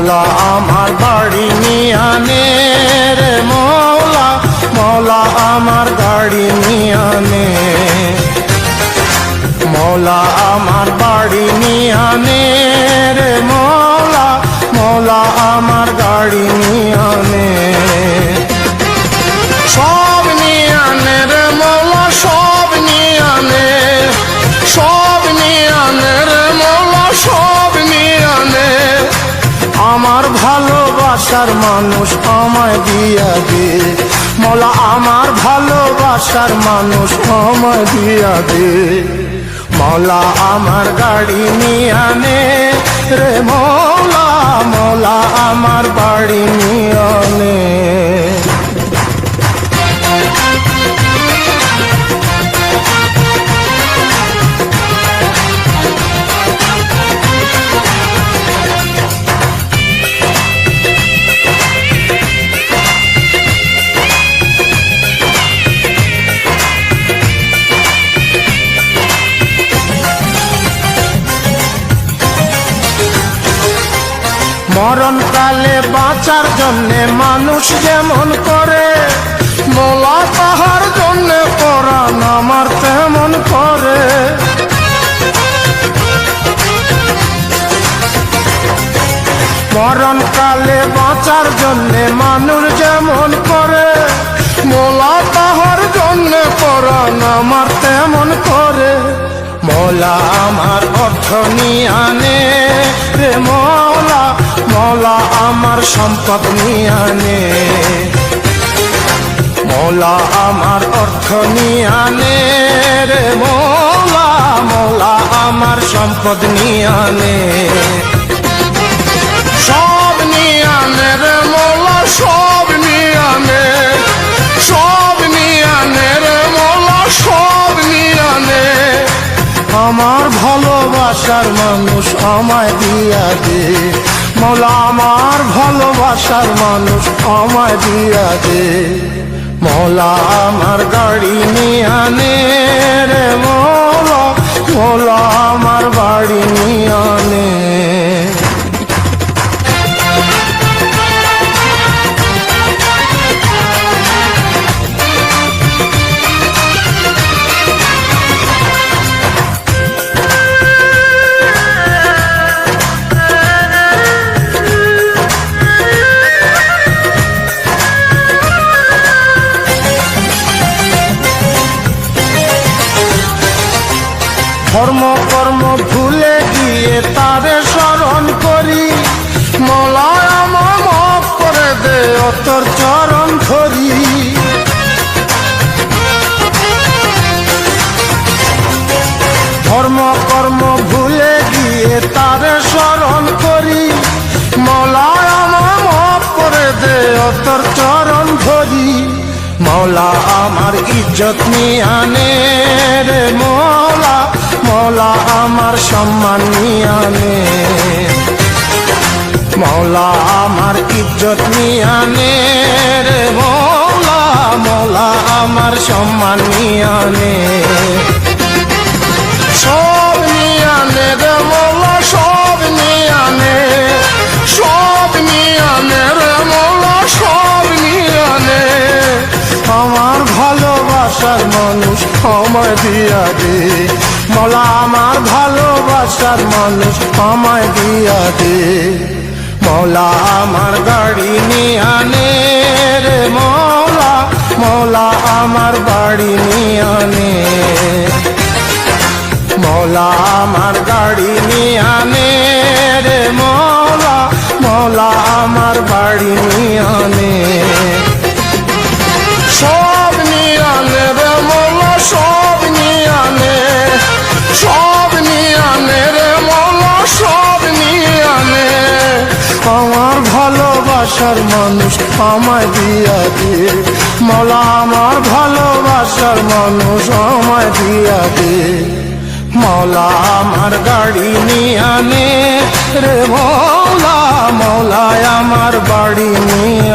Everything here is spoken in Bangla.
মৌলা আমার বাড়ি নিয়ে আনে রে মৌলা, মৌলা আমার গাড়ি নিয়ে আনে, মৌলা আমার বাড়ি নিয়ে আনে রে মৌলা, মৌলা আমার গাড়ি নিয়ে আনে। সব নিয়ে আনে রে মৌলা, সব নিয়ে আনে, সব নিয়ে আনে রে মৌলা, সব নিয়ে আনে। আমার ভালোবাসার মানুষ আমায় দিয়া দে মৌলা, আমার ভালোবাসার মানুষ আমায় দিয়া দে। মৌলা আমার গাড়ি নিয়ে আনে রে মৌলা, মৌলা আমার বাড়ি নিয়ে আনে। মরণকালে বাঁচার জন্যে মানুষ যেমন করে, মৌলা তাহার জন্যে পরাণ আমার তেমন করে। মরণকালে বাঁচার জন্যে মানুষ যেমন করে, মৌলা তাহার জন্যে পরাণ আমার তেমন করে। মৌলা আমার অর্থ নিয়ে আনে রে মৌলা, মৌলা আমার সম্পদ নিয়ে আনে, মৌলা আমার অর্থ নিয়ে আনে রে মৌলা, মৌলা আমার সম্পদ নিয়ে আনে। সব নিয়ে আনে রে মৌলা, সব নিয়ে আনে, সব নিয়ে আনে রে মৌলা, সব নিয়ে আনে। আমার ভালোবাসার মানুষ আমায় দিয়া দে মৌলা, আমার ভালোবাসার মানুষ আমায় দিয়া দে। মৌলা আমার গাড়ি নিয়ে আনে রে মৌলা, মৌলা আমার বাড়ি নিয়ে আনে। ধর্ম কর্ম ভুলে গিয়ে তারে স্মরণ করি, মৌলা আমার মাফ করে দে ও তোর চরণ ধরি। ধর্ম কর্ম ভুলে গিয়ে তারে স্মরণ করি, মৌলা আমার মাফ করে দে ও তোর চরণ ধরি। মৌলা আমার ইজ্জত নিয়ে আনে রে মৌলা, মৌলা আমার সম্মান নিয়ে আনে, মৌলা আমার ইজ্জত নিয়ে আনে রে মৌলা, মৌলা আমার সম্মান নিয়ে আনে। সব নিয়ে আনে রে মৌলা, সব নিয়ে আনে, সব নিয়ে আনে রে মৌলা, সব নিয়ে আনে। আমার ভালোবাসার মানুষ আমায় দিয়া দে মৌলা, আমার ভালোবাসার মানুষ আমায় দিয়া দে। মৌলা আমার গাড়ি নিয়ে আনে রে মৌলা, মৌলা আমার বাড়ি নিয়ে আনে, মৌলা আমার গাড়ি নিয়ে আনে রে মৌলা, মৌলা আমার বাড়ি নিয়ে আনে। সব নিয়ে আনে রে মৌলা, সব নিয়ে আনে, সব নিয়ে আনে রে মৌলা, সব নিয়ে আনে। আমার ভালোবাসার মানুষ আমায় দিয়া দে মৌলা, আমার ভালোবাসার মানুষ আমায় দিয়া দে। মৌলা আমার গাড়ি নিয়ে আনে রে মৌলা, মৌলা আমার বাড়ি নিয়ে